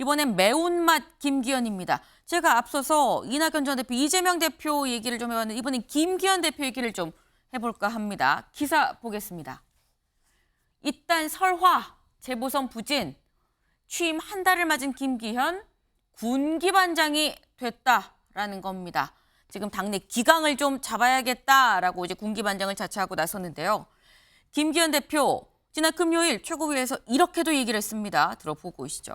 이번엔 매운맛 김기현입니다. 제가 앞서서 이낙연 전 대표, 이재명 대표 얘기를 좀 해봤는데 이번엔 김기현 대표 얘기를 좀 해볼까 합니다. 기사 보겠습니다. 이딴 설화, 재보선 부진, 취임 한 달을 맞은 김기현, 군기반장이 됐다라는 겁니다. 지금 당내 기강을 좀 잡아야겠다라고 이제 군기반장을 자처하고 나섰는데요. 김기현 대표, 지난 금요일 최고위에서 이렇게도 얘기를 했습니다. 들어보고 오시죠.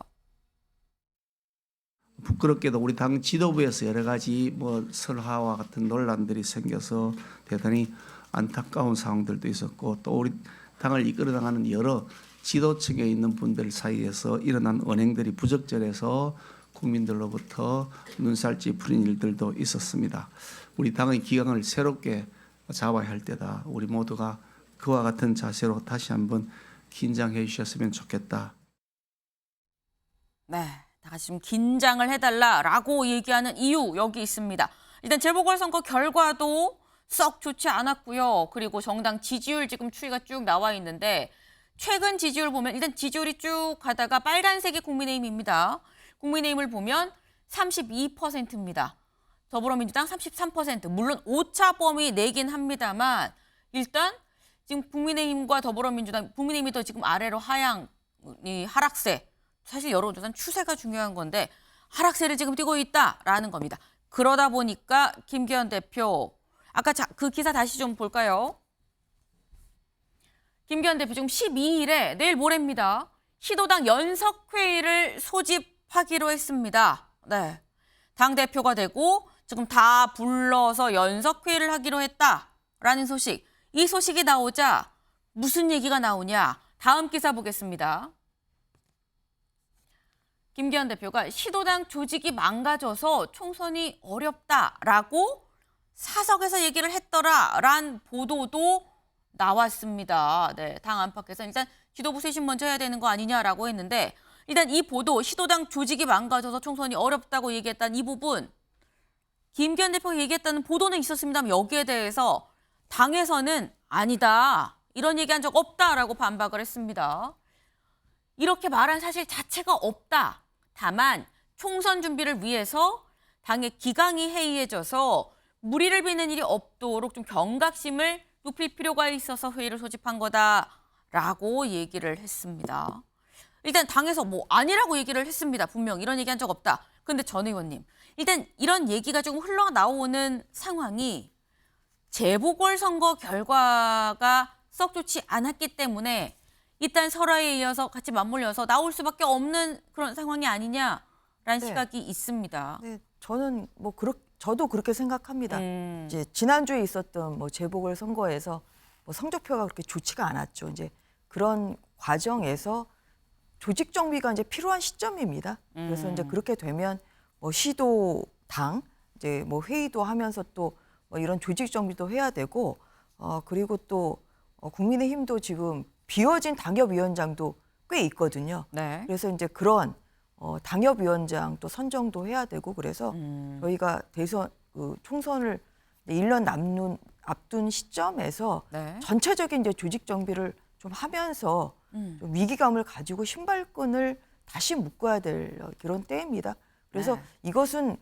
부끄럽게도 우리 당 지도부에서 여러 가지 설화와 같은 논란들이 생겨서 대단히 안타까운 상황들도 있었고, 또 우리 당을 이끌어 나가는 여러 지도층에 있는 분들 사이에서 일어난 언행들이 부적절해서 국민들로부터 눈살찌 풀린 일들도 있었습니다. 우리 당의 기강을 새롭게 잡아야 할 때다. 우리 모두가 그와 같은 자세로 다시 한번 긴장해 주셨으면 좋겠다. 네, 다 같이 좀 긴장을 해달라라고 얘기하는 이유 여기 있습니다. 일단 재보궐선거 결과도 썩 좋지 않았고요. 그리고 정당 지지율 지금 추이가 쭉 나와 있는데 최근 지지율 보면 일단 지지율이 쭉 가다가 빨간색이 국민의힘입니다. 국민의힘을 보면 32%입니다. 더불어민주당 33%. 물론 오차 범위 내긴 합니다만 일단 지금 국민의힘과 더불어민주당, 국민의힘이 더 지금 아래로 하락세. 사실 여론조사는 추세가 중요한 건데 하락세를 지금 띄고 있다라는 겁니다. 그러다 보니까 김기현 대표, 아까 그 기사 다시 좀 볼까요? 김기현 대표 지금 12일에 내일 모레입니다. 시도당 연석회의를 소집하기로 했습니다. 네, 당대표가 되고 지금 다 불러서 연석회의를 하기로 했다라는 소식. 이 소식이 나오자 무슨 얘기가 나오냐? 다음 기사 보겠습니다. 김기현 대표가 시도당 조직이 망가져서 총선이 어렵다라고 사석에서 얘기를 했더라라는 보도도 나왔습니다. 네, 당 안팎에서 일단 지도부 쇄신 먼저 해야 되는 거 아니냐라고 했는데 일단 이 보도, 시도당 조직이 망가져서 총선이 어렵다고 얘기했다는 이 부분, 김기현 대표가 얘기했다는 보도는 있었습니다만 여기에 대해서 당에서는 아니다, 이런 얘기한 적 없다라고 반박을 했습니다. 이렇게 말한 사실 자체가 없다. 다만 총선 준비를 위해서 당의 기강이 해이해져서 무리를 빚는 일이 없도록 좀 경각심을 높일 필요가 있어서 회의를 소집한 거다라고 얘기를 했습니다. 일단 당에서 아니라고 얘기를 했습니다. 분명 이런 얘기한 적 없다. 그런데 전 의원님, 일단 이런 얘기가 조금 흘러나오는 상황이 재보궐선거 결과가 썩 좋지 않았기 때문에 일단 설화에 이어서 같이 맞물려서 나올 수밖에 없는 그런 상황이 아니냐라는 시각이 있습니다. 네, 저는 저도 그렇게 생각합니다. 이제 지난주에 있었던 재보궐선거에서 성적표가 그렇게 좋지가 않았죠. 이제 그런 과정에서 조직 정비가 이제 필요한 시점입니다. 그래서 이제 그렇게 되면 시도당 이제 회의도 하면서 또 이런 조직 정비도 해야 되고, 그리고 또 국민의힘도 지금 비워진 당협위원장도 꽤 있거든요. 네. 그래서 이제 그런 당협위원장 또 선정도 해야 되고, 그래서 저희가 대선 총선을 1년 앞둔 시점에서 네. 전체적인 이제 조직 정비를 좀 하면서 좀 위기감을 가지고 신발끈을 다시 묶어야 될 그런 때입니다. 그래서 네. 이것은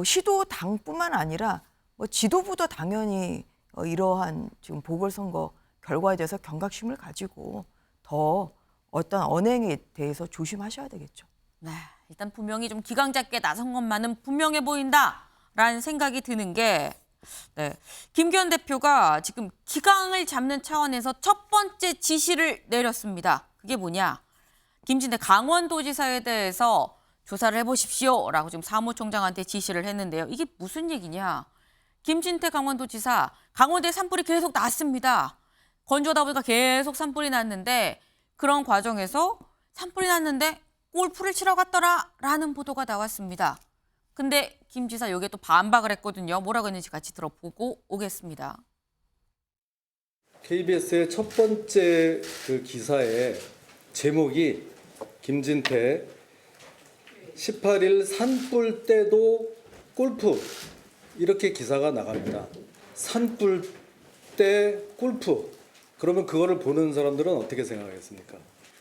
시도당뿐만 아니라 지도부도 당연히 이러한 지금 보궐선거 결과에 대해서 경각심을 가지고 더 어떤 언행에 대해서 조심하셔야 되겠죠. 네, 일단 분명히 좀 기강 잡게 나선 것만은 분명해 보인다라는 생각이 드는 게, 네, 김기현 대표가 지금 기강을 잡는 차원에서 첫 번째 지시를 내렸습니다. 그게 뭐냐? 김진태 강원도지사에 대해서 조사를 해보십시오라고 지금 사무총장한테 지시를 했는데요. 이게 무슨 얘기냐? 김진태 강원도지사, 강원도에 산불이 계속 났습니다. 건조하다 보니까 계속 산불이 났는데 그런 과정에서 산불이 났는데 골프를 치러 갔더라라는 보도가 나왔습니다. 근데 김 지사 여기에 또 반박을 했거든요. 뭐라고 했는지 같이 들어보고 오겠습니다. KBS의 첫 번째 그 기사의 제목이 김진태 18일 산불 때도 골프, 이렇게 기사가 나갑니다. 산불 때 골프. 그러면 그거를 보는 사람들은 어떻게 생각하겠습니까?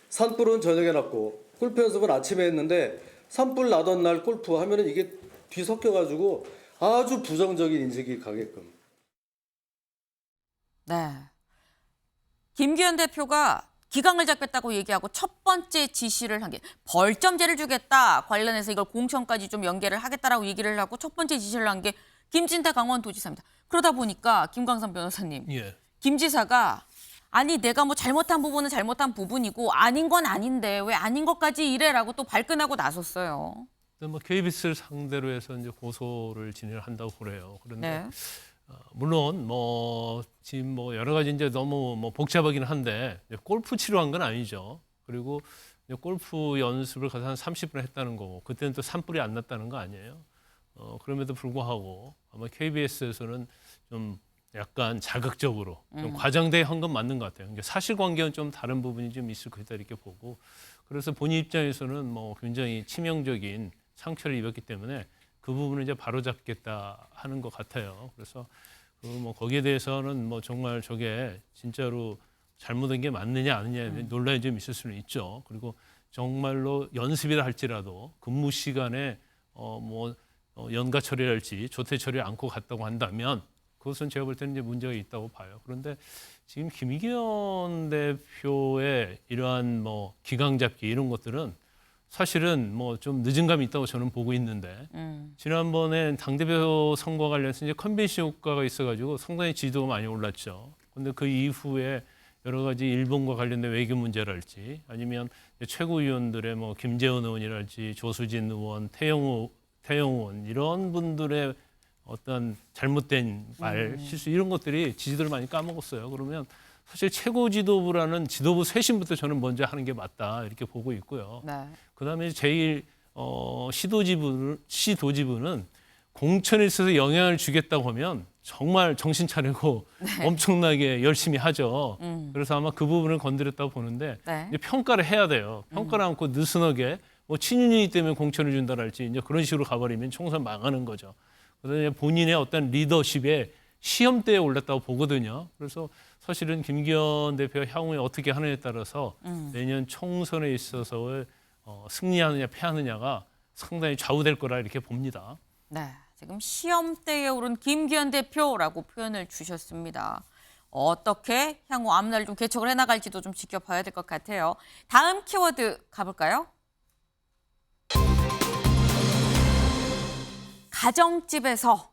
산불은 저녁에 났고 골프 연습은 아침에 했는데 산불 나던 날 골프 하면은 이게 뒤섞여가지고 아주 부정적인 인식이 가게끔. 네. 김기현 대표가 기강을 잡겠다고 얘기하고 첫 번째 지시를 한 게 벌점제를 주겠다 관련해서 이걸 공천까지 좀 연계를 하겠다라고 얘기를 하고 첫 번째 지시를 한 게 김진태 강원도지사입니다. 그러다 보니까 김광선 변호사님, 예. 김 지사가 아니 내가 뭐 잘못한 부분은 잘못한 부분이고 아닌 건 아닌데 왜 아닌 것까지 이래라고 또 발끈하고 나섰어요. 근데 뭐 KBS를 상대로 해서 이제 고소를 진행을 한다고 그래요. 그런데 네. 물론 뭐 지금 뭐 여러 가지 이제 너무 뭐 복잡하긴 한데 이제 골프 치러 간 건 아니죠. 그리고 이제 골프 연습을 가서 한 30분 했다는 거고 그때는 또 산불이 안 났다는 거 아니에요. 그럼에도 불구하고 아마 KBS에서는 좀 약간 자극적으로 좀 과장되게 한 건 맞는 것 같아요. 그러니까 사실관계는 좀 다른 부분이 좀 있을 거다 이렇게 보고 그래서 본인 입장에서는 뭐 굉장히 치명적인 상처를 입었기 때문에 그 부분을 이제 바로잡겠다 하는 것 같아요. 그래서 뭐 거기에 대해서는 뭐 정말 저게 진짜로 잘못된 게 맞느냐 아니냐 논란이 좀 있을 수는 있죠. 그리고 정말로 연습이라 할지라도 근무 시간에 연가 처리랄지 조퇴 처리 않고 갔다고 한다면 그것은 제가 볼 때는 이제 문제가 있다고 봐요. 그런데 지금 김기현 대표의 이러한 뭐 기강 잡기 이런 것들은 사실은 뭐 좀 늦은 감이 있다고 저는 보고 있는데 지난번에 당대표 선거 관련해서 이제 컨벤션 효과가 있어가지고 상당히 지지도가 많이 올랐죠. 그런데 그 이후에 여러 가지 일본과 관련된 외교 문제랄지 아니면 최고위원들의 뭐 김재원 의원이랄지 조수진 의원, 태영 의원 이런 분들의 어떤 잘못된 말, 실수 이런 것들이 지지도를 많이 까먹었어요. 그러면 사실 최고 지도부라는 지도부 쇄신부터 저는 먼저 하는 게 맞다 이렇게 보고 있고요. 네. 그다음에 제일 시도지부는 공천에 있어서 영향을 주겠다고 하면 정말 정신 차리고 엄청나게 열심히 하죠. 그래서 아마 그 부분을 건드렸다고 보는데 네. 이제 평가를 해야 돼요. 평가를 않고 느슨하게 뭐 친윤이기 때문에 공천을 준다랄지 이제 그런 식으로 가버리면 총선 망하는 거죠. 그다음에 본인의 어떤 리더십에 시험대에 올랐다고 보거든요. 그래서 사실은 김기현 대표가 향후에 어떻게 하느냐에 따라서 내년 총선에 있어서 승리하느냐 패하느냐가 상당히 좌우될 거라 이렇게 봅니다. 네, 지금 시험대에 오른 김기현 대표라고 표현을 주셨습니다. 어떻게 향후 앞날을 좀 개척을 해나갈지도 좀 지켜봐야 될 것 같아요. 다음 키워드 가볼까요? 가정집에서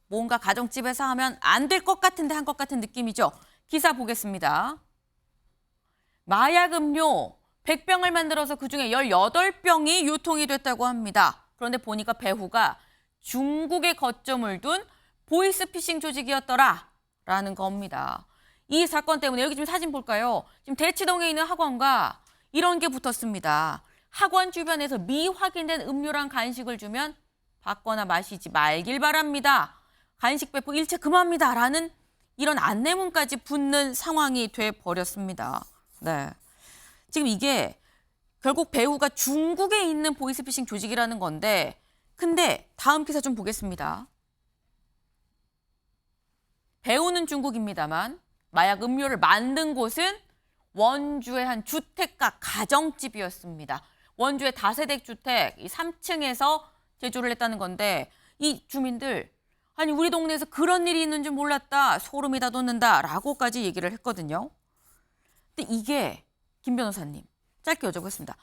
뭔가 가정집에서 하면 안 될 것 같은데 한 것 같은 느낌이죠. 기사 보겠습니다. 마약 음료 100병을 만들어서 그중에 18병이 유통이 됐다고 합니다. 그런데 보니까 배후가 중국에 거점을 둔 보이스피싱 조직이었더라라는 겁니다. 이 사건 때문에 여기 지금 사진 볼까요? 지금 대치동에 있는 학원과 이런 게 붙었습니다. 학원 주변에서 미확인된 음료랑 간식을 주면 받거나 마시지 말길 바랍니다. 간식 배포 일체 금합니다라는 이런 안내문까지 붙는 상황이 돼버렸습니다. 네, 지금 이게 결국 배후가 중국에 있는 보이스피싱 조직이라는 건데 근데 다음 기사 좀 보겠습니다. 배후는 중국입니다만 마약 음료를 만든 곳은 원주의 한 주택가 가정집이었습니다. 원주의 다세대 주택 3층에서 제조를 했다는 건데 이 주민들 아니 우리 동네에서 그런 일이 있는 줄 몰랐다. 소름이 다 돋는다라고까지 얘기를 했거든요. 근데 이게 김 변호사님 짧게 여쭤보겠습니다.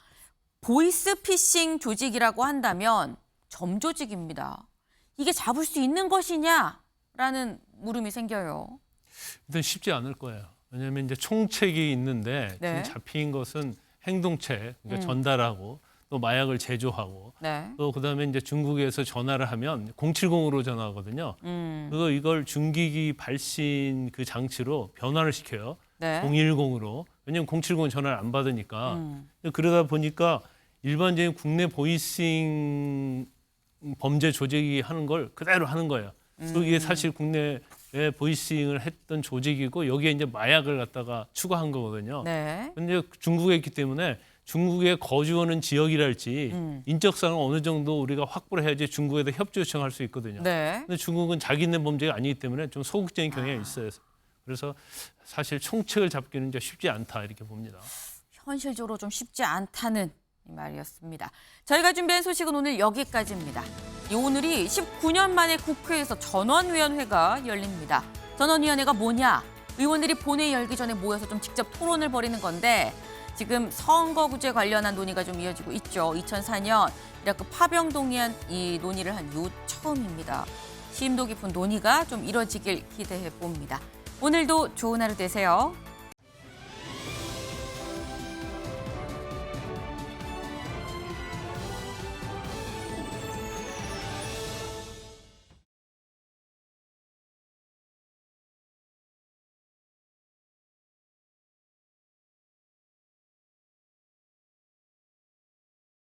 보이스피싱 조직이라고 한다면 점조직입니다. 이게 잡을 수 있는 것이냐라는 물음이 생겨요. 일단 쉽지 않을 거예요. 왜냐하면 이제 총책이 있는데 네. 지금 잡힌 것은 행동책, 그러니까 전달하고 또 마약을 제조하고 네. 또 그다음에 이제 중국에서 전화를 하면 070으로 전화하거든요. 이걸 중기기 발신 그 장치로 변환을 시켜요. 네. 010으로. 왜냐하면 070은 전화를 안 받으니까. 그러다 보니까 일반적인 국내 보이싱 범죄 조직이 하는 걸 그대로 하는 거예요. 이게 사실 국내에 보이싱을 했던 조직이고 여기에 이제 마약을 갖다가 추가한 거거든요. 네. 근데 중국에 있기 때문에 중국에 거주하는 지역이랄지 인적사항을 어느 정도 우리가 확보를 해야지 중국에도 협조 요청할 수 있거든요. 네. 근데 중국은 자기네 범죄가 아니기 때문에 좀 소극적인 경향이 있어요. 그래서 사실 총책을 잡기는 이제 쉽지 않다 이렇게 봅니다. 현실적으로 좀 쉽지 않다는 이 말이었습니다. 저희가 준비한 소식은 오늘 여기까지입니다. 오늘이 19년 만에 국회에서 전원위원회가 열립니다. 전원위원회가 뭐냐? 의원들이 본회의 열기 전에 모여서 좀 직접 토론을 벌이는 건데 지금 선거구제 관련한 논의가 좀 이어지고 있죠. 2004년 이라크 파병 동의안 이 논의를 한 이후 처음입니다. 심도 깊은 논의가 좀 이뤄지길 기대해 봅니다. 오늘도 좋은 하루 되세요.